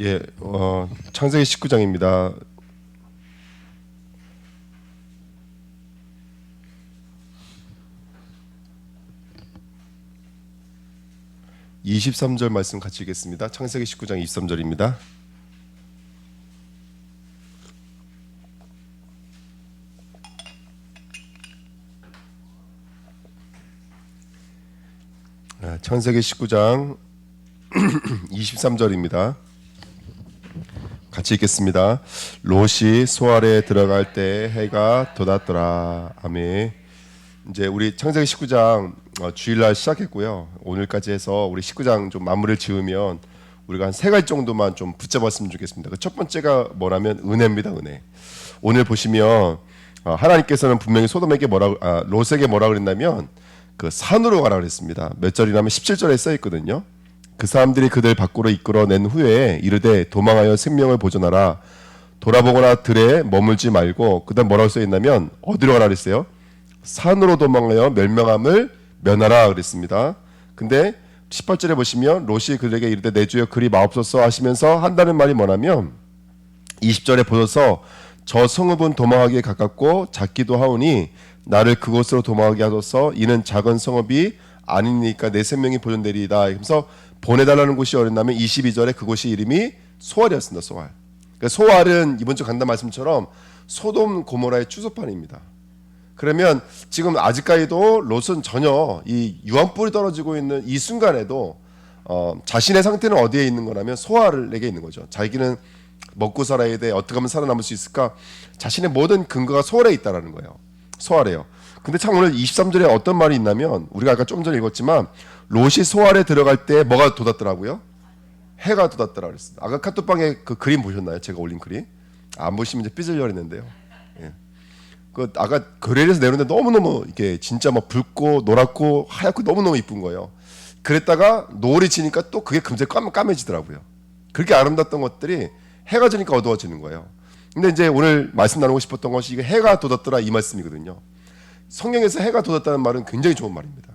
예, 창세기 19장입니다. (23절) 말씀 같이 읽겠습니다. 창세기 19장 23절입니다. 창세기 19장 23절입니다. 같이 읽겠습니다. 롯이 소알에 들어갈 때 해가 돋았더라. 아멘. 이제 우리 창세기 19장 주일날 시작했고요. 오늘까지 해서 우리 19장 좀 마무리를 지으면 우리가 한 세 가지 정도만 좀 붙잡았으면 좋겠습니다. 그 첫 번째가 뭐라면 은혜입니다. 은혜. 오늘 보시면 하나님께서는 분명히 소돔에게 롯에게 뭐라 그랬냐면 그 산으로 가라 그랬습니다. 몇 절이냐면 17절에 써 있거든요. 그 사람들이 그들 밖으로 이끌어낸 후에 이르되 도망하여 생명을 보존하라. 돌아보거나 들에 머물지 말고. 그다음 뭐라고 써 있냐면 어디로 가라 그랬어요? 산으로 도망하여 멸망함을 면하라 그랬습니다. 근데 18절에 보시면 롯이 그들에게 이르되 내 주여 그리 마옵소서 하시면서 한다는 말이 뭐냐면 20절에 보셔서 저 성읍은 도망하기에 가깝고 작기도 하오니 나를 그곳으로 도망하게 하소서. 이는 작은 성읍이 아니니까 내 생명이 보존되리이다. 그래서 보내달라는 곳이 어딨냐면 22절에 그곳이 이름이 소알이었습니다. 소알. 그러니까 소알은 이번 주 간다 말씀처럼 소돔 고모라의 추수판입니다. 그러면 지금 아직까지도 롯은 전혀 이 유황불이 떨어지고 있는 이 순간에도 자신의 상태는 어디에 있는 거냐면 소알에게 있는 거죠. 자기는 먹고 살아야 돼. 어떻게 하면 살아남을 수 있을까? 자신의 모든 근거가 소알에 있다라는 거예요. 소알에요. 근데 참 오늘 23절에 어떤 말이 있냐면 우리가 아까 좀 전에 읽었지만 롯이 소알에 들어갈 때 뭐가 돋았더라고요? 해가 돋았더라 그랬습니다. 아까 카톡방에 그 그림 보셨나요? 제가 올린 그림? 안 보시면 이제 삐질려 했는데요. 예. 그 아까 거리에서 내려오는데 너무너무 이게 진짜 막 붉고 노랗고 하얗고 너무너무 이쁜 거예요. 그랬다가 노을이 지니까 또 그게 금세 까매지더라고요. 그렇게 아름답던 것들이 해가 지니까 어두워지는 거예요. 근데 이제 오늘 말씀 나누고 싶었던 것이 이게 해가 돋았더라 이 말씀이거든요. 성경에서 해가 돋았다는 말은 굉장히 좋은 말입니다.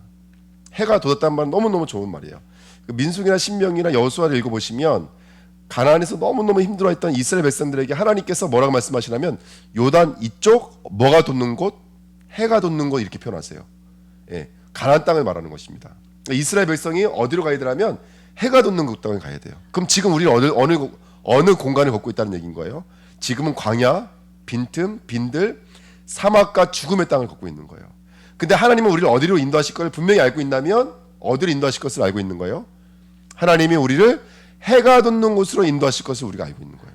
해가 돋았다는 말은 너무너무 좋은 말이에요. 민수기나 신명이나 여호수아를 읽어보시면 가나안에서 너무너무 힘들어했던 이스라엘 백성들에게 하나님께서 뭐라고 말씀하시냐면 요단 이쪽 뭐가 돋는 곳, 해가 돋는 곳 이렇게 표현하세요. 예, 가나안 땅을 말하는 것입니다. 이스라엘 백성이 어디로 가야 되냐면 해가 돋는 그 땅을 가야 돼요. 그럼 지금 우리는 어느 공간을 걷고 있다는 얘기인 거예요? 지금은 광야, 빈틈, 빈들, 사막과 죽음의 땅을 걷고 있는 거예요. 근데 하나님은 우리를 어디로 인도하실 것을 분명히 알고 있다면 어디로 인도하실 것을 알고 있는 거예요? 하나님이 우리를 해가 돋는 곳으로 인도하실 것을 우리가 알고 있는 거예요.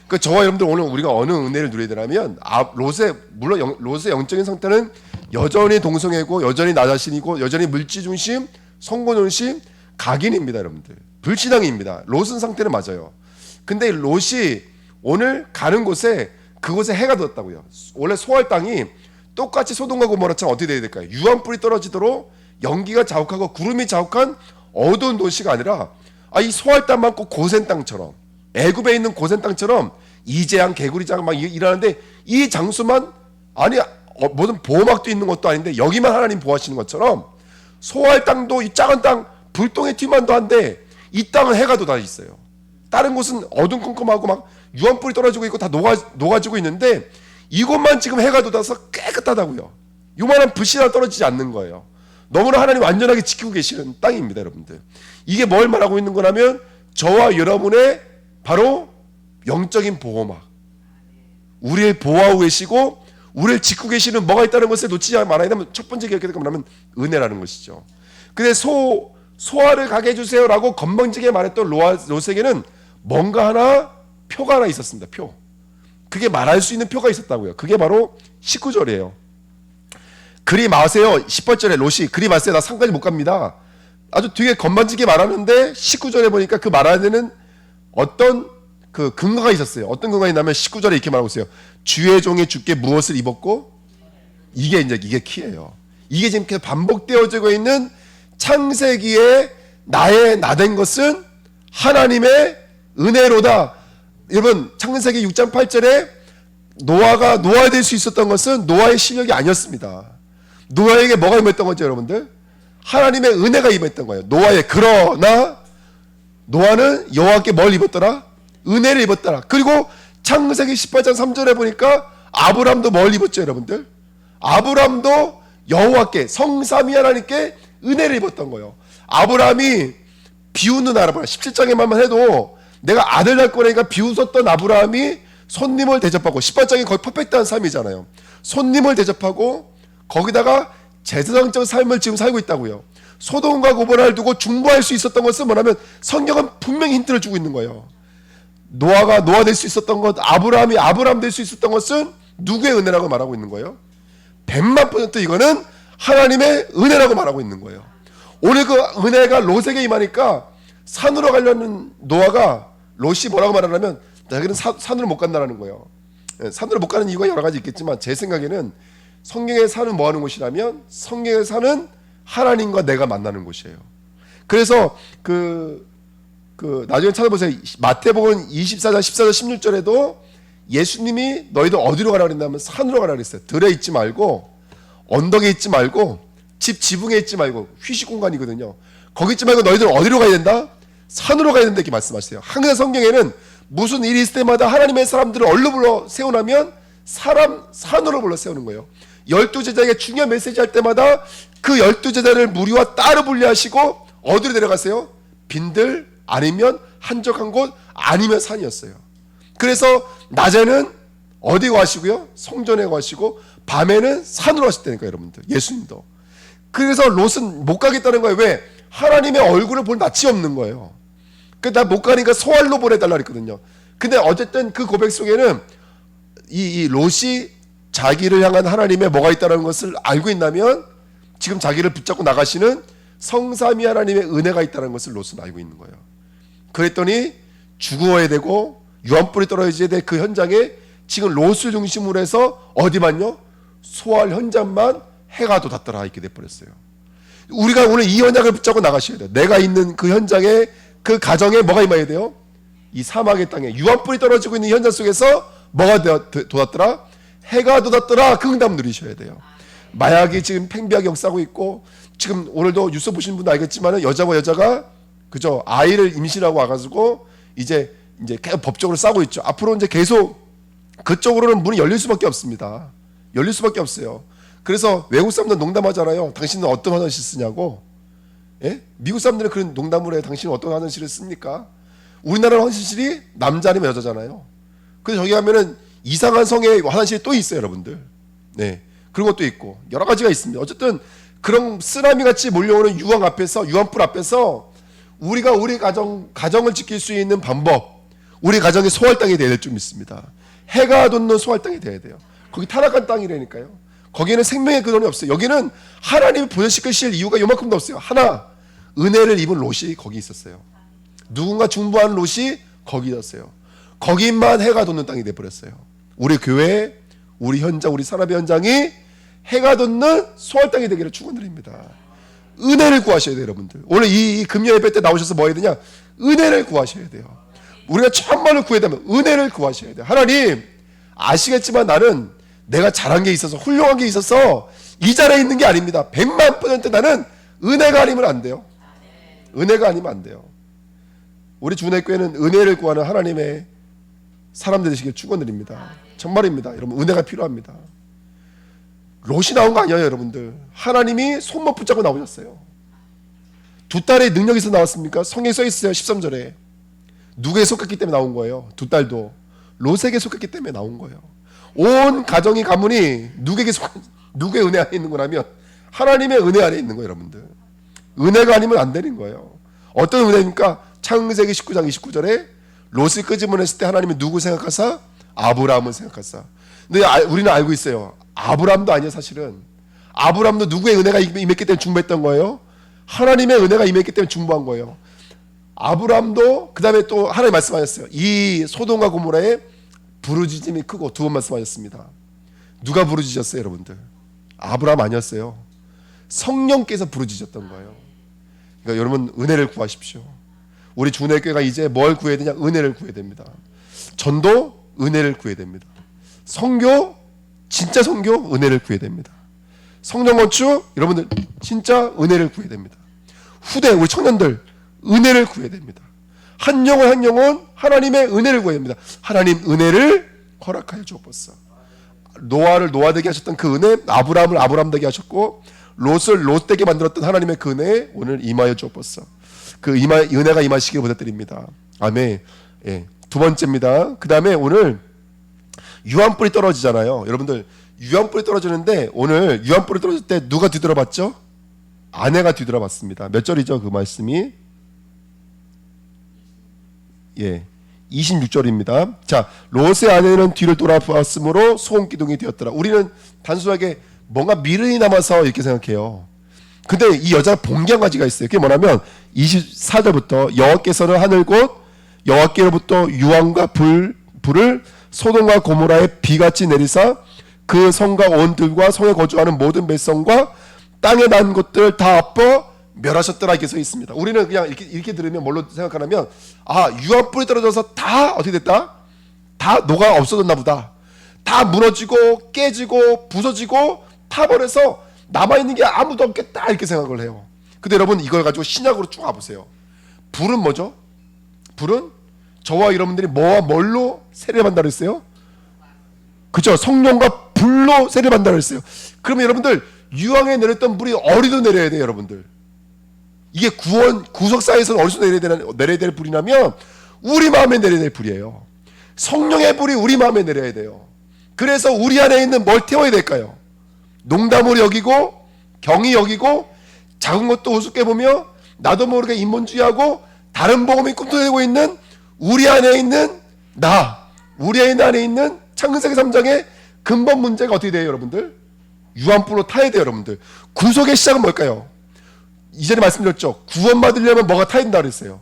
그러니까 저와 여러분들 오늘 우리가 어느 은혜를 누려야 되냐면 물론 롯의 영적인 상태는 여전히 동성애고 여전히 나 자신이고 여전히 물질 중심, 성공 중심, 각인입니다. 여러분들. 불신앙입니다. 롯은 상태는 맞아요. 근데 롯이 오늘 가는 곳에 그곳에 해가 돋았다고요. 원래 소알 땅이 똑같이 소돔과 고모라처럼 어떻게 돼야 될까요? 유황불이 떨어지도록 연기가 자욱하고 구름이 자욱한 어두운 도시가 아니라 이 소알 땅만 꼭 고센 땅처럼 애굽에 있는 고센 땅처럼 이재양 개구리장 막 일하는데 이 장소만 무슨 보호막도 있는 것도 아닌데 여기만 하나님 보호하시는 것처럼 소알 땅도 이 작은 땅 불똥의 튀만도 한데 이 땅은 해가 돋아 있어요. 다른 곳은 어둠컴컴하고 막 유황불이 떨어지고 있고 다 녹아지고 있는데 이곳만 지금 해가 돋아서 깨끗하다고요. 요만한 불씨 하나 떨어지지 않는 거예요. 너무나 하나님 완전하게 지키고 계시는 땅입니다. 여러분들. 이게 뭘 말하고 있는 거냐면 저와 여러분의 바로 영적인 보호막, 우리를 보호하고 계시고 우리를 지키고 계시는 뭐가 있다는 것을 놓치지 말아야 되면 첫 번째 기억해야 될 거냐면 은혜라는 것이죠. 근데 소알을 가게 해주세요라고 건방지게 말했던 롯에게는 뭔가 하나 표가 하나 있었습니다. 표. 그게 말할 수 있는 표가 있었다고요. 그게 바로 19절이에요. 그리 마세요. 18절에 롯이 그리 마세요. 나 산까지 못 갑니다. 아주 되게 건방지게 말하는데 19절에 보니까 그 말하는 어떤 그 근거가 있었어요. 어떤 근거가 있냐면 19절에 이렇게 말하고 있어요. 주의 종이 주께 무엇을 입었고 이게 키예요. 이게 지금 계속 반복되어지고 있는 창세기에 나의 나된 것은 하나님의 은혜로다. 여러분 창세기 6장 8절에 노아가 될 수 있었던 것은 노아의 실력이 아니었습니다. 노아에게 뭐가 임했던 거죠, 여러분들? 하나님의 은혜가 임했던 거예요. 그러나 노아는 여호와께 뭘 입었더라? 은혜를 입었더라. 그리고 창세기 18장 3절에 보니까 아브람도 뭘 입었죠, 여러분들? 아브람도 여호와께, 성삼위 하나님께 은혜를 입었던 거예요. 아브람이 비웃는 아브람, 17장에만 해도 내가 아들 낳을 거니까 비웃었던 아브람이 손님을 대접하고, 18장이 거의 퍼펙트한 삶이잖아요. 손님을 대접하고 거기다가 제사장적 삶을 지금 살고 있다고요. 소돔과 고모라를 두고 중보할 수 있었던 것은 뭐냐면 성경은 분명히 힌트를 주고 있는 거예요. 노아가 노아 될 수 있었던 것, 아브라함이 아브라함 될 수 있었던 것은 누구의 은혜라고 말하고 있는 거예요? 100만% 이거는 하나님의 은혜라고 말하고 있는 거예요. 오늘 그 은혜가 롯에게 임하니까 산으로 가려는 노아가, 롯이 뭐라고 말하냐면 자기는 산으로 못 간다는 거예요. 산으로 못 가는 이유가 여러 가지 있겠지만 제 생각에는 성경의 산은 뭐 하는 곳이라면 성경의 산은 하나님과 내가 만나는 곳이에요. 그래서 나중에 찾아보세요. 마태복음 24장 14절 16절에도 예수님이 너희들 어디로 가라 그랬냐면 산으로 가라 그랬어요. 들에 있지 말고, 언덕에 있지 말고, 집 지붕에 있지 말고, 휴식 공간이거든요. 거기 있지 말고 너희들 어디로 가야 된다? 산으로 가야 된다, 이렇게 말씀하세요. 항상 성경에는 무슨 일이 있을 때마다 하나님의 사람들을 어디로 불러 세우냐면 산으로 불러 세우는 거예요. 12제자에게 중요한 메시지 할 때마다 그 12제자를 무리와 따로 분리하시고 어디로 데려가세요? 빈들, 아니면 한적한 곳, 아니면 산이었어요. 그래서 낮에는 어디 가시고요? 성전에 가시고, 밤에는 산으로 가셨다니까, 여러분들. 예수님도. 그래서 롯은 못 가겠다는 거예요. 왜? 하나님의 얼굴을 볼 낯이 없는 거예요. 나 못 가니까 소알로 보내달라 그랬거든요. 근데 어쨌든 그 고백 속에는 이 롯이 자기를 향한 하나님의 뭐가 있다는 것을 알고 있다면 지금 자기를 붙잡고 나가시는 성삼위 하나님의 은혜가 있다는 것을 롯은 알고 있는 거예요. 그랬더니 죽어야 되고 유황불이 떨어져야 될 그 현장에 지금 롯을 중심으로 해서 어디만요? 소알 현장만 해가 돋았더라, 이렇게 돼버렸어요. 우리가 오늘 이 언약을 붙잡고 나가셔야 돼요. 내가 있는 그 현장에, 그 가정에 뭐가 임해야 돼요? 이 사막의 땅에 유황불이 떨어지고 있는 현장 속에서 뭐가 돋았더라? 해가 돋았더라. 그 응답 누리셔야 돼요. 마약이 지금 팽배하게 역사하고 있고, 지금 오늘도 뉴스 보신 분도 알겠지만 여자와 여자가 그죠, 아이를 임신하고 와가지고 이제 계속 법적으로 싸우고 있죠. 앞으로 이제 계속 그쪽으로는 문이 열릴 수밖에 없습니다. 열릴 수밖에 없어요. 그래서 외국 사람들 농담하잖아요. 당신은 어떤 화장실 쓰냐고. 예? 미국 사람들은 그런 농담을 해요. 당신은 어떤 화장실을 씁니까? 우리나라 화장실이 남자 아니면 여자잖아요. 그래서 저기 가면은 이상한 성의 화장실이 또 있어요, 여러분들. 네, 그런 것도 있고 여러 가지가 있습니다. 어쨌든 그런 쓰나미 같이 몰려오는 유황불 앞에서 우리가 우리 가정을 지킬 수 있는 방법, 우리 가정이 소할 땅이 되어야 될 줄 믿습니다. 해가 돋는 소할 땅이 되어야 돼요. 거기 타락한 땅이라니까요. 거기에는 생명의 근원이 없어요. 여기는 하나님이 보여시키실 이유가 요만큼도 없어요. 하나, 은혜를 입은 롯이 거기 있었어요. 누군가 중보하는 롯이 거기 있었어요. 거기만 해가 돋는 땅이 돼버렸어요. 우리 교회, 우리 현장, 우리 산업의 현장이 해가 돋는 소할 땅이 되기를 축원드립니다. 은혜를 구하셔야 돼요, 여러분들. 오늘 이 금요 예배 때 나오셔서 뭐 해야 되냐? 은혜를 구하셔야 돼요. 우리가 천만을 구해야 되면 은혜를 구하셔야 돼요. 하나님, 아시겠지만 나는 내가 잘한 게 있어서, 훌륭한 게 있어서 이 자리에 있는 게 아닙니다. 100만% 나는 은혜가 아니면 안 돼요. 은혜가 아니면 안 돼요. 우리 주내교회는 은혜를 구하는 하나님의 사람들 되시길 축원드립니다. 정말입니다. 여러분, 은혜가 필요합니다. 롯이 나온 거 아니에요, 여러분들. 하나님이 손목 붙잡고 나오셨어요. 두 딸의 능력에서 나왔습니까? 성경에 써 있어요. 13절에 누구에 속했기 때문에 나온 거예요. 두 딸도 롯에게 속했기 때문에 나온 거예요. 온 가정이 가문이 누구의 은혜 안에 있는 거라면 하나님의 은혜 안에 있는 거예요, 여러분들. 은혜가 아니면 안 되는 거예요. 어떤 은혜입니까? 창세기 19장 29절에 롯을 끄집어냈을 때 하나님이 누구 생각하사? 아브라함을 생각하사. 근데 우리는 알고 있어요. 아브라함도 아니에요, 사실은. 아브라함도 누구의 은혜가 임했기 때문에 중보했던 거예요? 하나님의 은혜가 임했기 때문에 중보한 거예요. 아브라함도 그 다음에 또 하나님 말씀하셨어요. 이 소돔과 고모라의 부르짖음이 크고, 두 번 말씀하셨습니다. 누가 부르짖었어요, 여러분들? 아브라함 아니었어요. 성령께서 부르짖었던 거예요. 그러니까 여러분, 은혜를 구하십시오. 우리 주내교회가 이제 뭘 구해야 되냐? 은혜를 구해야 됩니다. 전도, 은혜를 구해야 됩니다. 선교, 진짜 선교, 은혜를 구해야 됩니다. 성령 건축, 여러분들 진짜 은혜를 구해야 됩니다. 후대, 우리 청년들 은혜를 구해야 됩니다. 한 영혼 한 영혼 하나님의 은혜를 구해야 합니다. 하나님 은혜를 허락하여 주옵소서. 노아를 노아되게 하셨던 그 은혜, 아브라함을 아브라함되게 하셨고 롯을 롯되게 만들었던 하나님의 그 은혜에 오늘 임하여 주옵소서. 그 은혜가 임하시길 부탁드립니다. 아멘. 예. 두 번째입니다. 그 다음에 오늘 유황불이 떨어지잖아요. 여러분들 유황불이 떨어지는데 오늘 유황불이 떨어질 때 누가 뒤돌아봤죠? 아내가 뒤돌아봤습니다. 몇 절이죠? 그 말씀이 26절입니다. 자, 롯의 아내는 뒤를 돌아보았으므로 소금 기둥이 되었더라. 우리는 단순하게 뭔가 미련이 남아서 이렇게 생각해요. 근데 이 여자가 본 게 한 가지가 있어요. 그게 뭐냐면 24절부터 여호와께서는 하늘 곧 여호와께로부터 유황과 불을 소돔과 고모라에 비같이 내리사 그 성과 온 들과 성에 거주하는 모든 백성과 땅에 난 것들을 다 아퍼 멸하셨더라 이렇게 써 있습니다. 우리는 그냥 이렇게 들으면 뭘로 생각하냐면 유황불이 떨어져서 다 어떻게 됐다? 다 녹아 없어졌나 보다. 다 무너지고 깨지고 부서지고 타버려서 남아있는 게 아무도 없겠다 이렇게 생각을 해요. 근데 여러분 이걸 가지고 신약으로 쭉 가보세요. 불은 뭐죠? 불은 저와 여러분들이 뭐와 뭘로 세례받는다 그랬어요? 그죠? 성령과 불로 세례받는다 그랬어요. 그러면 여러분들 유황에 내렸던 불이 어디도 내려야 돼요 여러분들. 이게 구속사에서는 어디서 내려야 될 불이냐면 우리 마음에 내려야 될 불이에요. 성령의 불이 우리 마음에 내려야 돼요. 그래서 우리 안에 있는 뭘 태워야 될까요? 농담으로 여기고 경히 여기고 작은 것도 우습게 보며 나도 모르게 인본주의하고 다른 복음이 꿈틀대고 있는 우리 안에 있는 우리 안에 있는 창세기 3장의 근본 문제가 어떻게 돼요 여러분들? 유황불로 타야 돼요 여러분들. 구속의 시작은 뭘까요? 이전에 말씀드렸죠. 구원받으려면 뭐가 타야 된다 그랬어요.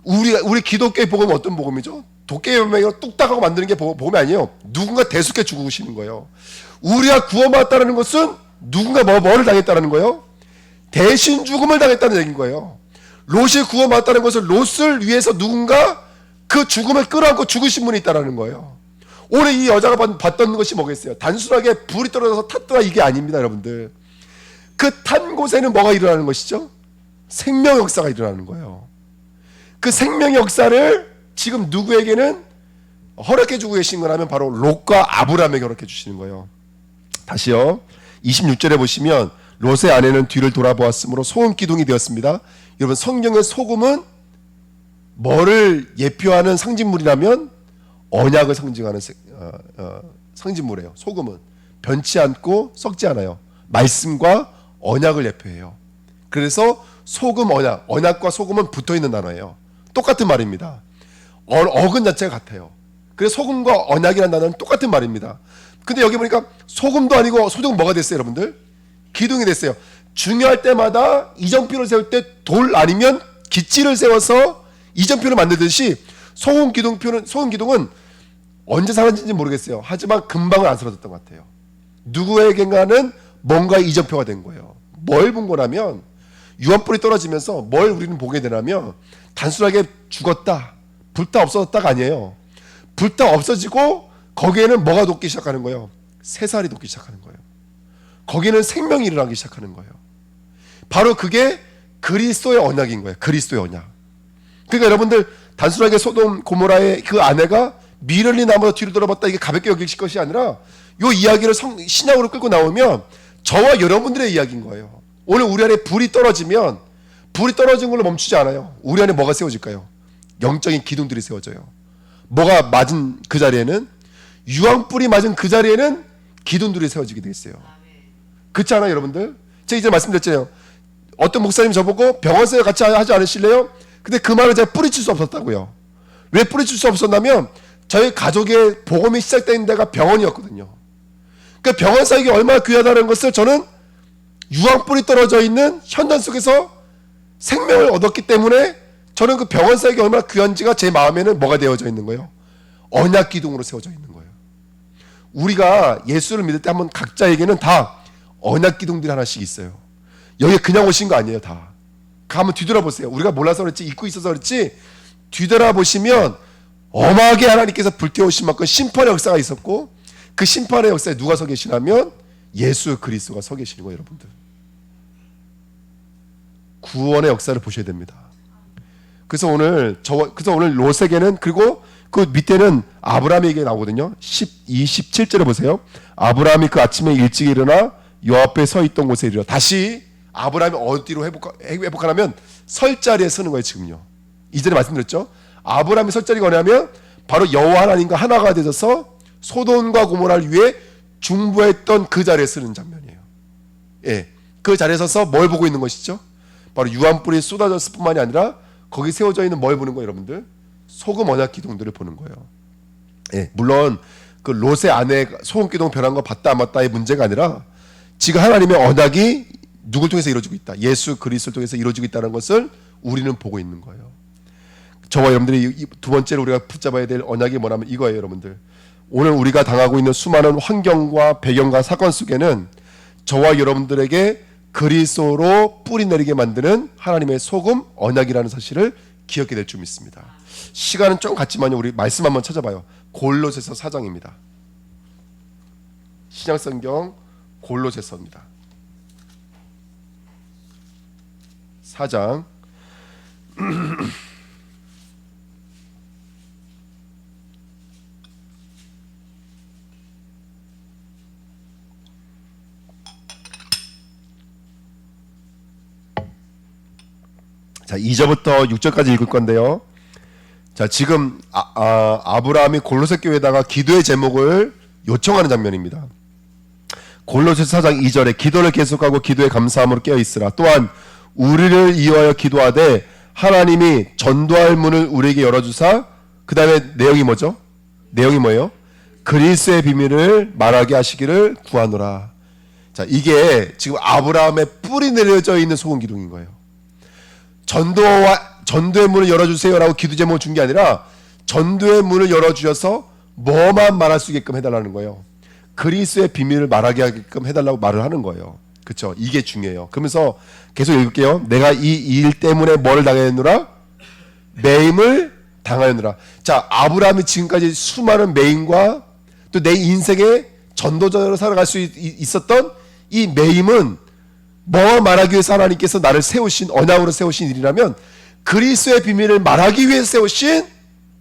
우리 기독교의 복음은 어떤 복음이죠? 도깨비를 뚝딱하고 만드는 게 복음이 아니에요. 누군가 대속해 죽으시는 거예요. 우리가 구원받았다는 것은 누군가 뭐를 당했다는 거예요? 대신 죽음을 당했다는 얘기인 거예요. 롯이 구원받았다는 것은 롯을 위해서 누군가 그 죽음을 끌어안고 죽으신 분이 있다는 거예요. 오늘 이 여자가 봤던 것이 뭐겠어요? 단순하게 불이 떨어져서 탔더라 이게 아닙니다 여러분들. 그 탄 곳에는 뭐가 일어나는 것이죠? 생명 역사가 일어나는 거예요. 그 생명 역사를 지금 누구에게는 허락해 주고 계신 거라면 바로 롯과 아브라함에게 허락해 주시는 거예요. 다시요. 26절에 보시면 롯의 아내는 뒤를 돌아보았으므로 소금 기둥이 되었습니다. 여러분 성경의 소금은 뭐를 예표하는 상징물이라면 언약을 상징하는 상징물이에요. 소금은 변치 않고 썩지 않아요. 말씀과 언약을 예표해요. 그래서 소금 언약과 소금은 붙어있는 단어예요. 똑같은 말입니다. 어근 자체가 같아요. 그래서 소금과 언약이라는 단어는 똑같은 말입니다. 근데 여기 보니까 소금도 아니고 소금은 뭐가 됐어요 여러분들? 기둥이 됐어요. 중요할 때마다 이정표를 세울 때 돌 아니면 기치를 세워서 이정표를 만들듯이 소금 기둥은 언제 사라진지 모르겠어요. 하지만 금방은 안 사라졌던 것 같아요. 누구에겐가는 뭔가의 이정표가 된 거예요. 뭘 본 거라면 유황불이 떨어지면서 뭘 우리는 보게 되냐면 단순하게 죽었다, 불타 없어졌다가 아니에요. 불타 없어지고 거기에는 뭐가 돋기 시작하는 거예요? 새살이 돋기 시작하는 거예요. 거기는 생명이 일어나기 시작하는 거예요. 바로 그게 그리스도의 언약인 거예요. 그리스도의 언약. 그러니까 여러분들 단순하게 소돔 고모라의 그 아내가 미련이 남아서 뒤로 돌아봤다 이게 가볍게 여기실 것이 아니라 이 이야기를 신약으로 끌고 나오면 저와 여러분들의 이야기인 거예요. 오늘 우리 안에 불이 떨어진 걸로 멈추지 않아요. 우리 안에 뭐가 세워질까요? 영적인 기둥들이 세워져요. 뭐가 맞은 그 자리에는 유황불이 맞은 그 자리에는 기둥들이 세워지게 돼 있어요. 그렇지 않아요 여러분들? 제가 이제 말씀드렸잖아요. 어떤 목사님 저보고 병원생활 같이 하지 않으실래요? 근데 그 말을 제가 뿌리칠 수 없었다고요. 왜 뿌리칠 수 없었냐면 저희 가족의 복음이 시작된 데가 병원이었거든요. 그러니까 병원 사역이 얼마나 귀하다는 것을 저는 유황불이 떨어져 있는 현장 속에서 생명을 얻었기 때문에 저는 그 병원 사역이 얼마나 귀한지가 제 마음에는 뭐가 되어져 있는 거예요? 언약 기둥으로 세워져 있는 거예요. 우리가 예수를 믿을 때 한번 각자에게는 다 언약 기둥들이 하나씩 있어요. 여기 그냥 오신 거 아니에요 다. 한번 뒤돌아보세요. 우리가 몰라서 그렇지 잊고 있어서 그렇지 뒤돌아보시면 어마하게 하나님께서 불태우신 만큼 심판의 역사가 있었고 그 심판의 역사에 누가 서 계시냐면 예수 그리스도가 서 계시는 거예요 여러분들. 구원의 역사를 보셔야 됩니다. 그래서 오늘 롯에게는, 그리고 그 밑에는 아브라함에게 나오거든요. 27절에 보세요. 아브라함이 그 아침에 일찍 일어나 여 앞에 서 있던 곳에 이르러. 다시 아브라함이 어디로 회복하냐면 설 자리에 서는 거예요. 지금요. 이전에 말씀드렸죠. 아브라함이 설 자리가 뭐냐면 바로 여호와 하나님과 하나가 되어서 소돔과 고모라를 위해 중보했던 그 자리에 서는 장면이에요. 예, 그 자리에 서서 뭘 보고 있는 것이죠? 바로 유황불이 쏟아졌을 뿐만이 아니라 거기 세워져 있는 뭘 보는 거예요, 여러분들? 소금 언약 기둥들을 보는 거예요. 예, 물론 그 롯의 아내 소금 기둥 변한 거 봤다 안 봤다의 문제가 아니라 지금 하나님의 언약이 누굴 통해서 이루어지고 있다, 예수 그리스도를 통해서 이루어지고 있다는 것을 우리는 보고 있는 거예요. 저와 여러분들이 두 번째로 우리가 붙잡아야 될 언약이 뭐냐면 이거예요, 여러분들. 오늘 우리가 당하고 있는 수많은 환경과 배경과 사건 속에는 저와 여러분들에게 그리스도로 뿌리 내리게 만드는 하나님의 소금 언약이라는 사실을 기억해야 될 줄 믿습니다. 시간은 좀 같지만요, 우리 말씀 한번 찾아봐요. 골로새서 4장입니다. 신약성경 골로새서입니다. 4장 자, 2절부터 6절까지 읽을 건데요. 자, 지금 아브라함이 골로새 교회에다가 기도의 제목을 요청하는 장면입니다. 골로새서 4장 2절에 기도를 계속하고 기도에 감사함으로 깨어 있으라. 또한 우리를 이어하여 기도하되 하나님이 전도할 문을 우리에게 열어주사. 그 다음에 내용이 뭐죠? 내용이 뭐예요? 그리스도의 비밀을 말하게 하시기를 구하노라. 자, 이게 지금 아브라함의 뿌리 내려져 있는 소금 기둥인 거예요. 전도의 문을 열어주세요라고 기도 제목을 준 게 아니라 전도의 문을 열어주셔서 뭐만 말할 수 있게끔 해달라는 거예요. 그리스도의 비밀을 말하게 하게끔 해달라고 말을 하는 거예요. 그렇죠? 이게 중요해요. 그러면서 계속 읽을게요. 내가 이 일 때문에 뭐를 당하였노라? 매임을 당하였노라. 자, 아브라함이 지금까지 수많은 매임과 또 내 인생에 전도자로 살아갈 수 있었던 이 매임은 뭐 말하기 위해서 하나님께서 나를 세우신, 언약으로 세우신 일이라면 그리스도의 비밀을 말하기 위해서 세우신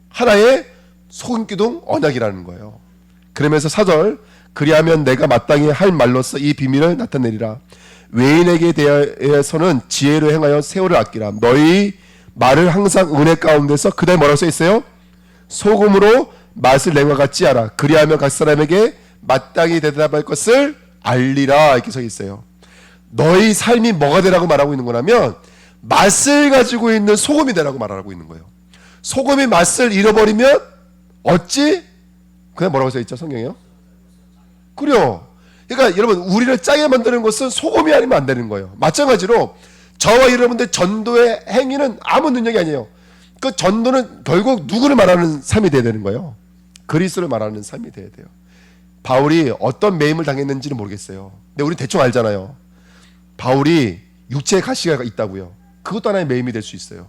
하나의 소금기둥 언약이라는 거예요. 그러면서 4절, 그리하면 내가 마땅히 할 말로써 이 비밀을 나타내리라. 외인에게 대해서는 지혜로 행하여 세월을 아끼라. 너희 말을 항상 은혜 가운데서, 그 다음에 뭐라고 써있어요? 소금으로 맛을 내과 같지 하라. 그리하면 각 사람에게 마땅히 대답할 것을 알리라. 이렇게 써있어요. 너희 삶이 뭐가 되라고 말하고 있는 거냐면 맛을 가지고 있는 소금이 되라고 말하고 있는 거예요. 소금이 맛을 잃어버리면 어찌? 그냥 뭐라고 써있죠, 성경이요? 그래요. 그러니까 여러분, 우리를 짜게 만드는 것은 소금이 아니면 안 되는 거예요. 마찬가지로 저와 여러분들 전도의 행위는 아무 능력이 아니에요. 그 전도는 결국 누구를 말하는 삶이 돼야 되는 거예요. 그리스도를 말하는 삶이 돼야 돼요. 바울이 어떤 매임을 당했는지는 모르겠어요. 근데 우리 대충 알잖아요. 바울이 육체의 가시가 있다고요. 그것도 하나의 매임이 될 수 있어요.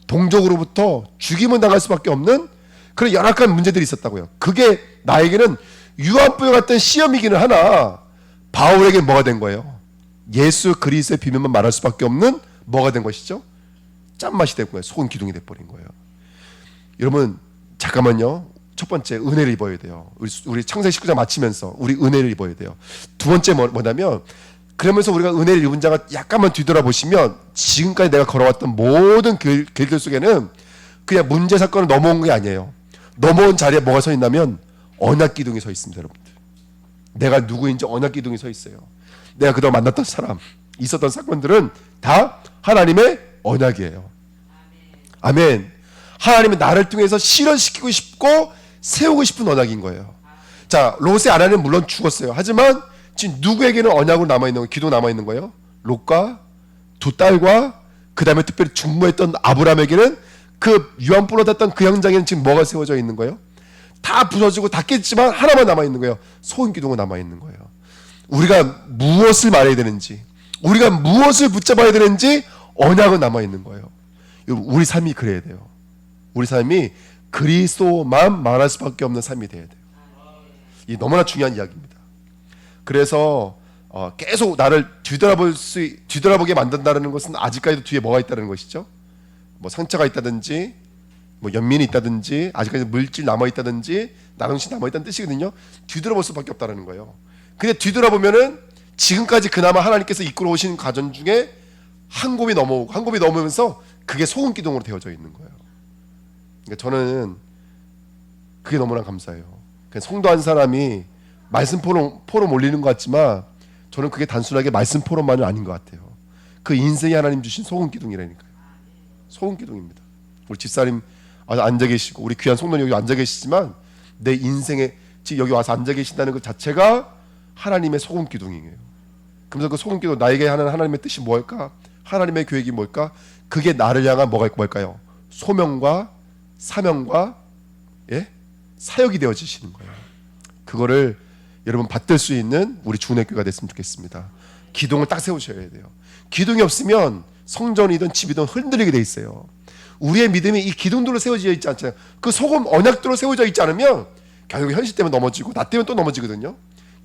동족으로부터 죽임을 당할 수밖에 없는 그런 열악한 문제들이 있었다고요. 그게 나에게는 유황불 같은 시험이기는 하나 바울에게 뭐가 된 거예요? 예수 그리스도의 비밀만 말할 수밖에 없는 뭐가 된 것이죠? 짠맛이 된 거예요. 소금 기둥이 돼버린 거예요. 여러분 잠깐만요. 첫 번째, 은혜를 입어야 돼요. 우리 창세기 19장 마치면서 우리 은혜를 입어야 돼요. 두 번째 뭐냐면, 그러면서 우리가 은혜를 입은 자가 약간만 뒤돌아보시면 지금까지 내가 걸어왔던 모든 길들 속에는 그냥 문제 사건을 넘어온 게 아니에요. 넘어온 자리에 뭐가 서 있냐면 언약 기둥이 서 있습니다. 여러분들, 내가 누구인지 언약 기둥이 서 있어요. 내가 그동안 만났던 사람, 있었던 사건들은 다 하나님의 언약이에요. 아멘. 하나님은 나를 통해서 실현시키고 싶고 세우고 싶은 언약인 거예요. 자, 롯의 아내는 물론 죽었어요. 하지만 지금 누구에게는 언약으로 남아있는 거예요? 기도 남아있는 거예요? 롯과 두 딸과 그 다음에 특별히 중보했던 아브라함에게는 그 유황불 얻었던 그 현장에는 지금 뭐가 세워져 있는 거예요? 다 부서지고 다 깼지만 하나만 남아있는 거예요. 소금 기둥은 남아있는 거예요. 우리가 무엇을 말해야 되는지, 우리가 무엇을 붙잡아야 되는지 언약은 남아있는 거예요. 우리 삶이 그래야 돼요. 우리 삶이 그리스도만 말할 수밖에 없는 삶이 돼야 돼요. 이 너무나 중요한 이야기입니다. 그래서 계속 나를 뒤돌아보게 만든다는 것은 아직까지도 뒤에 뭐가 있다는 것이죠? 뭐 상처가 있다든지 뭐 연민이 있다든지 아직까지 물질 남아 있다든지 나동시 남아 있다는 뜻이거든요. 뒤돌아볼 수밖에 없다는 거예요. 근데 뒤돌아보면은 지금까지 그나마 하나님께서 이끌어 오신 가정 중에 한 곱이 넘어오고 한 곱이 넘으면서 그게 소금 기둥으로 되어져 있는 거예요. 그러니까 저는 그게 너무나 감사해요. 성도 한 사람이 말씀 포럼 올리는 것 같지만 저는 그게 단순하게 말씀 포럼만은 아닌 것 같아요. 그 인생이 하나님 주신 소금 기둥이라니까요. 소금 기둥입니다. 우리 집사님 앉아 계시고 우리 귀한 성도님 여기 앉아 계시지만 내 인생에 지금 여기 와서 앉아 계신다는 것 자체가 하나님의 소금 기둥이에요. 그러면서 그 소금 기둥 나에게 하는 하나님의 뜻이 뭘까? 하나님의 계획이 뭘까? 그게 나를 향한 뭘까요? 소명과 사명과 사역이 되어지시는 거예요. 그거를 여러분 받들 수 있는 우리 주은혜교회가 됐으면 좋겠습니다. 기둥을 딱 세우셔야 돼요. 기둥이 없으면 성전이든 집이든 흔들리게 돼 있어요. 우리의 믿음이 이 기둥들로 세워져 있지 않잖아요. 그 소금 언약들로 세워져 있지 않으면 결국 현실 때문에 넘어지고 나 때문에 또 넘어지거든요.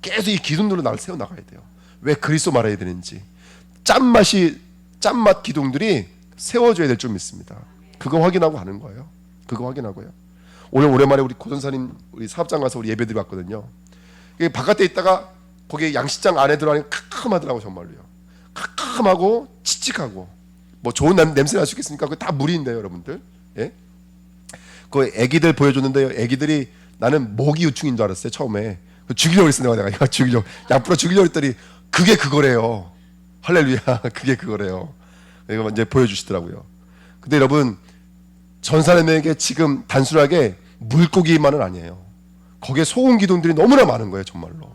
계속 이 기둥들로 나를 세워나가야 돼요. 왜 그리스도 말해야 되는지 짠맛 기둥들이 세워져야 될 줄 믿습니다. 그거 확인하고 하는 거예요. 그거 확인하고요. 오늘 오랜만에 우리 고전사님 우리 사업장 가서 우리 예배드리 봤거든요. 바깥에 있다가 거기 양식장 안에 들어가니 캄캄하더라고. 정말로요. 캄캄하고 칙칙하고 뭐 좋은 냄새 날 수 있겠습니까? 그거 다 물인데요, 여러분들. 예? 그 애기들 보여줬는데요. 애기들이 나는 모기 유충인 줄 알았어요, 처음에. 죽이려고 했어. 내가 야 죽이려고, 앞으로 죽이려고 했더니 그게 그거래요. 할렐루야. 그게 그거래요. 이거 이제 보여주시더라고요. 근데 여러분, 전 사람에게 지금 단순하게 물고기만은 아니에요. 거기에 소금 기둥들이 너무나 많은 거예요, 정말로.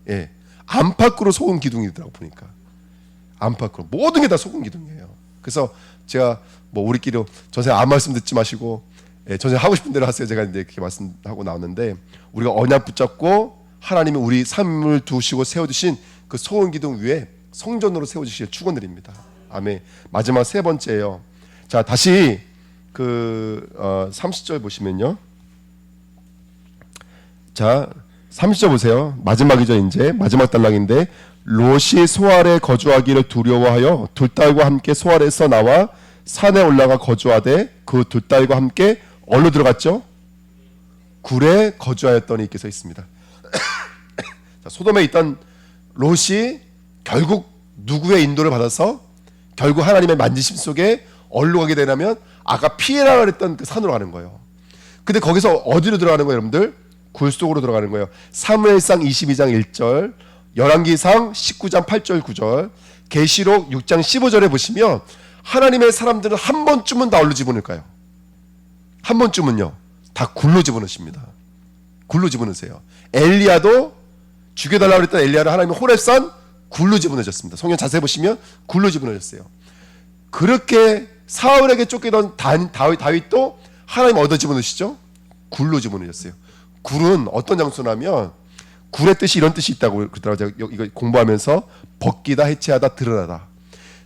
예, 안팎으로 소금 기둥이더라고 보니까. 안팎으로 모든 게 다 소금 기둥이에요. 그래서 제가 뭐 우리끼리 전세 아무 말씀 듣지 마시고, 전세 하고 싶은 대로 하세요. 제가 이제 그렇게 말씀하고 나왔는데, 우리가 언약 붙잡고 하나님이 우리 삶을 두시고 세워주신 그 소금 기둥 위에 성전으로 세워주시길 축원드립니다. 아멘. 마지막 세 번째예요. 자, 다시 그 30절 보시면요. 자, 30절 보세요. 마지막이죠. 이제 마지막 단락인데, 롯이 소알에 거주하기를 두려워하여 두 딸과 함께 소알에서 나와 산에 올라가 거주하되 그 두 딸과 함께 어디로 들어갔죠? 굴에 거주하였더니 이렇게 써 있습니다. 자, 소돔에 있던 롯이 결국 누구의 인도를 받아서 결국 하나님의 만지심 속에 어디로 가게 되냐면 아까 피해라 그랬던 그 산으로 가는 거예요. 근데 거기서 어디로 들어가는 거예요, 여러분들? 굴 속으로 들어가는 거예요. 사무엘상 22장 1절, 열왕기상 19장 8절 9절, 계시록 6장 15절에 보시면 하나님의 사람들은 한 번쯤은 다 어디로 집어넣을까요? 한 번쯤은요, 다 굴로 집어넣으십니다. 굴로 집어넣으세요. 엘리야도 죽여달라고 그랬던 엘리야를 하나님이 호렙산 굴로 집어넣으셨습니다. 성경 자세히 보시면 굴로 집어넣으셨어요. 그렇게 사울에게 쫓기던 다윗도 하나님 어디다 집어넣으시죠? 굴로 집어넣으셨어요. 굴은 어떤 장소냐면, 굴의 뜻이 이런 뜻이 있다고 그러더라고요. 이거 공부하면서 벗기다, 해체하다, 드러나다.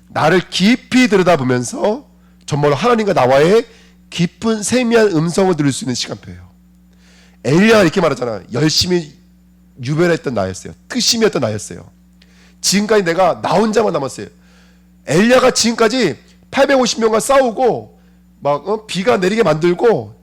나를 깊이 들여다보면서 정말로 하나님과 나와의 깊은 세미한 음성을 들을 수 있는 시간표예요. 엘리야가 이렇게 말하잖아. 열심히 유별했던 나였어요. 특심이었던 나였어요. 지금까지 내가 나 혼자만 남았어요. 엘리야가 지금까지 850명과 싸우고 막 비가 내리게 만들고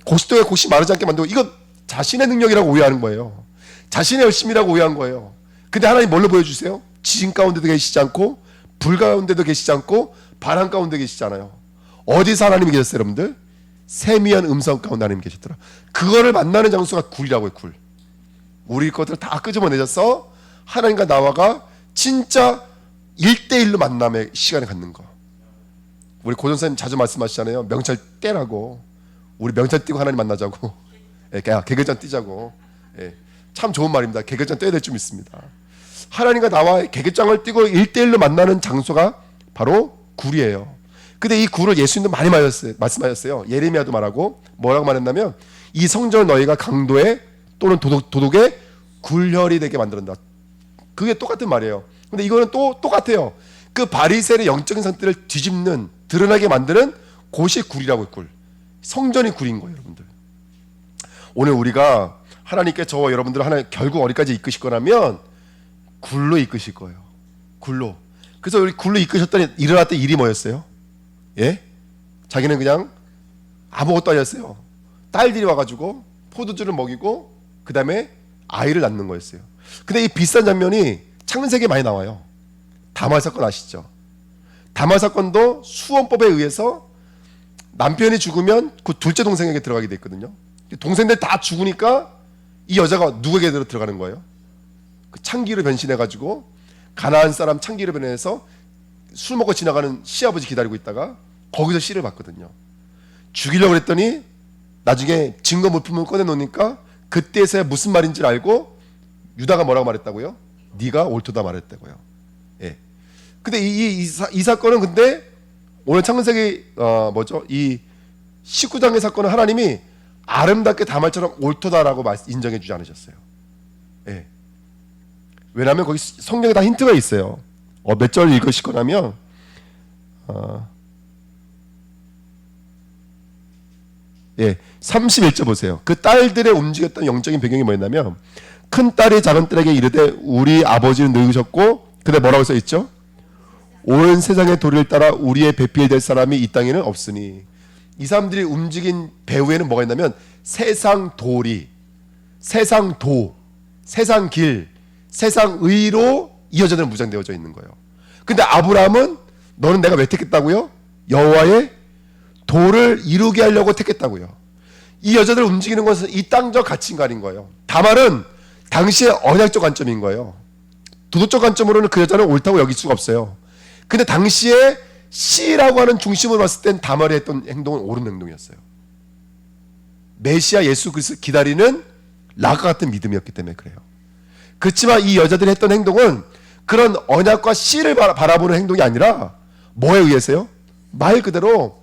고시도에 고시 마르지 않게 만들고, 이거 자신의 능력이라고 오해하는 거예요. 자신의 열심이라고 오해한 거예요. 근데 하나님 뭘로 보여주세요? 지진 가운데도 계시지 않고 불 가운데도 계시지 않고 바람 가운데 계시잖아요. 어디서 하나님이 계셨어요, 여러분들? 세미한 음성 가운데 하나님이 계셨더라. 그거를 만나는 장소가 굴이라고 해요. 굴. 우리 것들을 다 끄집어내셔서 하나님과 나와가 진짜 1대1로 만남의 시간을 갖는 거. 우리 고전사님 자주 말씀하시잖아요. 명찰 떼라고. 우리 명찰 띄고 하나님 만나자고. 개결전 뛰자고. 참 좋은 말입니다. 개결전 떼야 될 줄 믿습니다. 하나님과 나와 개결장을 띄고 1대1로 만나는 장소가 바로 굴이에요. 근데 이 굴을 예수님도 많이 말씀하셨어요. 예레미야도 말하고 뭐라고 말했냐면, 이 성전을 너희가 강도의 또는 도둑의 굴혈이 되게 만들었다. 그게 똑같은 말이에요. 근데 이거는 또 똑같아요. 그 바리새인의 영적인 상태를 뒤집는, 드러나게 만드는 곳이 굴이라고 해요. 굴. 성전이 굴인 거예요, 여러분들. 오늘 우리가 하나님께 저와 여러분들을 하나님 결국 어디까지 이끄실 거라면 굴로 이끄실 거예요. 굴로. 그래서 우리 굴로 이끄셨더니 일어났던 일이 뭐였어요? 예? 자기는 그냥 아무것도 아니었어요. 딸들이 와가지고 포도주를 먹이고 그 다음에 아이를 낳는 거였어요. 근데 이 비슷한 장면이 창세기에 많이 나와요. 다말 사건 아시죠? 다말 사건도 수원법에 의해서 남편이 죽으면 그 둘째 동생에게 들어가게 돼 있거든요. 동생들 다 죽으니까 이 여자가 누구에게 들어가는 거예요? 그 창기로 변신해가지고 가나안 사람 창기로 변해서 술 먹고 지나가는 시아버지 기다리고 있다가 거기서 씨를 받거든요. 죽이려고 했더니 나중에 증거 물품을 꺼내놓으니까 그때서야 무슨 말인지 알고 유다가 뭐라고 말했다고요? 네가 옳도다 말했다고요. 예. 근데 이 사건은 근데 오늘 창세기 이 19장의 사건은 하나님이 아름답게 다말처럼 옳도다라고 인정해 주지 않으셨어요. 예. 왜냐하면 거기 성경에 다 힌트가 있어요. 몇 절 읽으실 거냐면 31절 보세요. 그 딸들의 움직였던 영적인 배경이 뭐였냐면 큰 딸이 작은 딸에게 이르되 우리 아버지는 늙으셨고 근데 뭐라고 써있죠? 온 세상의 도리를 따라 우리의 배필될 사람이 이 땅에는 없으니 이 사람들이 움직인 배후에는 뭐가 있냐면 세상 도리, 세상 도, 세상 길, 세상 의로 이 여자들은 무장되어져 있는 거예요. 근데 아브라함은 너는 내가 왜 택했다고요? 여호와의 도를 이루게 하려고 택했다고요. 이 여자들 움직이는 것은 이 땅적 가치인가인 거예요. 다말은 당시의 언약적 관점인 거예요. 도덕적 관점으로는 그 여자는 옳다고 여길 수가 없어요. 근데 당시에 씨라고 하는 중심으로 봤을 땐 다말이 했던 행동은 옳은 행동이었어요. 메시아 예수 그리스도를 기다리는 락과 같은 믿음이었기 때문에 그래요. 그렇지만 이 여자들이 했던 행동은 그런 언약과 씨를 바라보는 행동이 아니라 뭐에 의해서요? 말 그대로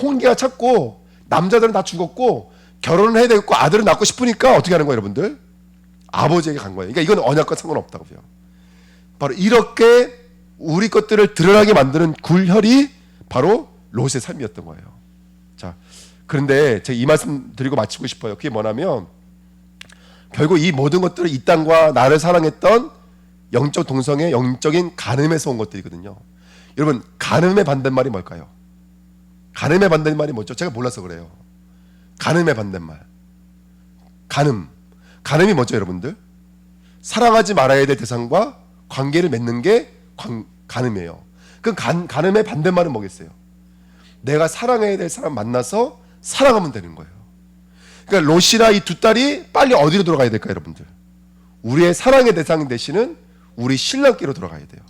홍기가 찼고 남자들은 다 죽었고 결혼을 해야 되겠고 아들을 낳고 싶으니까 어떻게 하는 거예요, 여러분들? 아버지에게 간 거예요. 그러니까 이건 언약과 상관없다고요. 바로 이렇게 우리 것들을 드러나게 만드는 굴혈이 바로 롯의 삶이었던 거예요. 자, 그런데 제가 이 말씀 드리고 마치고 싶어요. 그게 뭐냐면 결국 이 모든 것들은 이 땅과 나를 사랑했던 영적 동성의 영적인 간음에서 온 것들이거든요. 여러분, 간음의 반대말이 뭘까요? 간음의 반대말이 뭐죠? 제가 몰라서 그래요. 간음의 반대말. 간음이 뭐죠, 여러분들? 사랑하지 말아야 될 대상과 관계를 맺는 게 간음이에요. 그 간음의 반대말은 뭐겠어요? 내가 사랑해야 될 사람 만나서 사랑하면 되는 거예요. 그러니까 롯이나 이 두 딸이 빨리 어디로 들어가야 될까요, 여러분들? 우리의 사랑의 대상 되시는 우리 신랑께로 들어가야 돼요.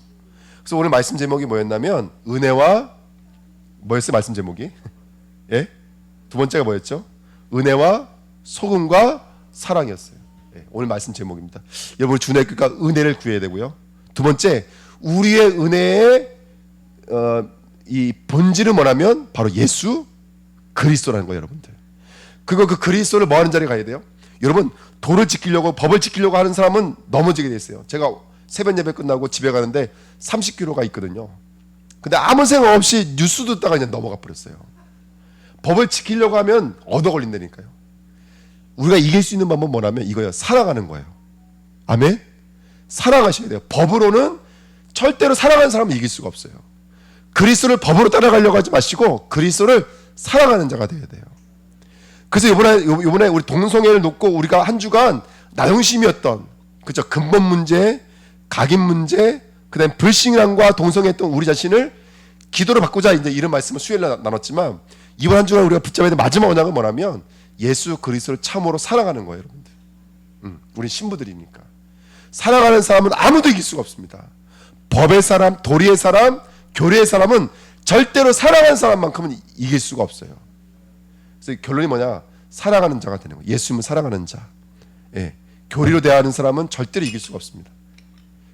그래서 오늘 말씀 제목이 뭐였냐면 은혜와 뭐였어요? 말씀 제목이? 예? 두 번째가 뭐였죠? 은혜와 소금과 사랑이었어요. 예, 오늘 말씀 제목입니다. 여러분 주의 끝과 은혜를 구해야 되고요. 두 번째, 우리의 은혜의 이 본질은 뭐냐면 바로 예수 그리스도라는 거예요, 여러분들. 그 그리스도를 뭐 하는 자리에 가야 돼요? 여러분, 도를 지키려고 법을 지키려고 하는 사람은 넘어지게 돼 있어요. 제가 새벽 예배 끝나고 집에 가는데 30km가 있거든요. 근데 아무 생각 없이 뉴스 듣다가 그냥 넘어가 버렸어요. 법을 지키려고 하면 얻어 걸린다니까요. 우리가 이길 수 있는 방법은 뭐냐면 이거예요. 사랑하는 거예요. 아멘? 사랑하셔야 돼요. 법으로는 절대로 사랑하는 사람은 이길 수가 없어요. 그리스도를 법으로 따라가려고 하지 마시고 그리스도를 사랑하는 자가 되어야 돼요. 그래서 이번에 우리 동성애를 놓고 우리가 한 주간 나영심이었던, 그죠? 근본 문제, 각인 문제, 그다음 불신앙과 동성애했던 우리 자신을 기도로 바꾸자, 이제 이런 말씀을 수요일에 나눴지만 이번 한 주간 우리가 붙잡아야 될 마지막 언약은 뭐냐면 예수 그리스도를 참으로 사랑하는 거예요, 여러분들. 우리 신부들이니까. 사랑하는 사람은 아무도 이길 수가 없습니다. 법의 사람, 도리의 사람, 교리의 사람은 절대로 사랑하는 사람만큼은 이길 수가 없어요. 그래서 결론이 뭐냐? 사랑하는 자가 되는 거예요. 예수님은 사랑하는 자. 예. 교리로 대하는 사람은 절대로 이길 수가 없습니다.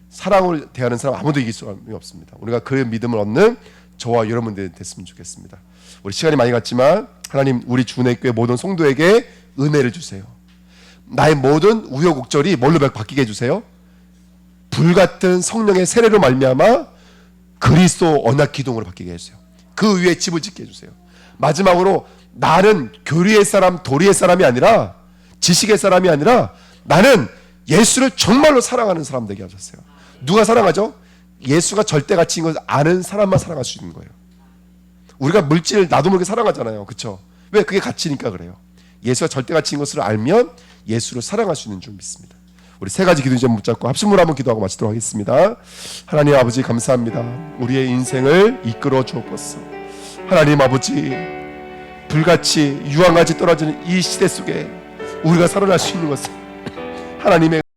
사랑을 대하는 사람 아무도 이길 수가 없습니다. 우리가 그 믿음을 얻는 저와 여러분들이 됐으면 좋겠습니다. 우리 시간이 많이 갔지만 하나님, 우리 주내교회 모든 성도에게 은혜를 주세요. 나의 모든 우여곡절이 뭘로 바뀌게 해주세요? 불같은 성령의 세례로 말미암아 그리스도 언약 기둥으로 바뀌게 해주세요. 그 위에 집을 짓게 해주세요. 마지막으로 나는 교리의 사람, 도리의 사람이 아니라, 지식의 사람이 아니라 나는 예수를 정말로 사랑하는 사람 되게 하셨어요. 누가 사랑하죠? 예수가 절대 가치인 것을 아는 사람만 사랑할 수 있는 거예요. 우리가 물질 나도 모르게 사랑하잖아요. 그렇죠? 왜? 그게 가치니까 그래요. 예수가 절대 가치인 것을 알면 예수를 사랑할 수 있는 줄 믿습니다. 우리 세 가지 기도 좀 붙잡고 합심으로 한번 기도하고 마치도록 하겠습니다. 하나님 아버지 감사합니다. 우리의 인생을 이끌어 주옵소서. 하나님 아버지, 불같이 유황같이 떨어지는 이 시대 속에 우리가 살아날 수 있는 것은 하나님의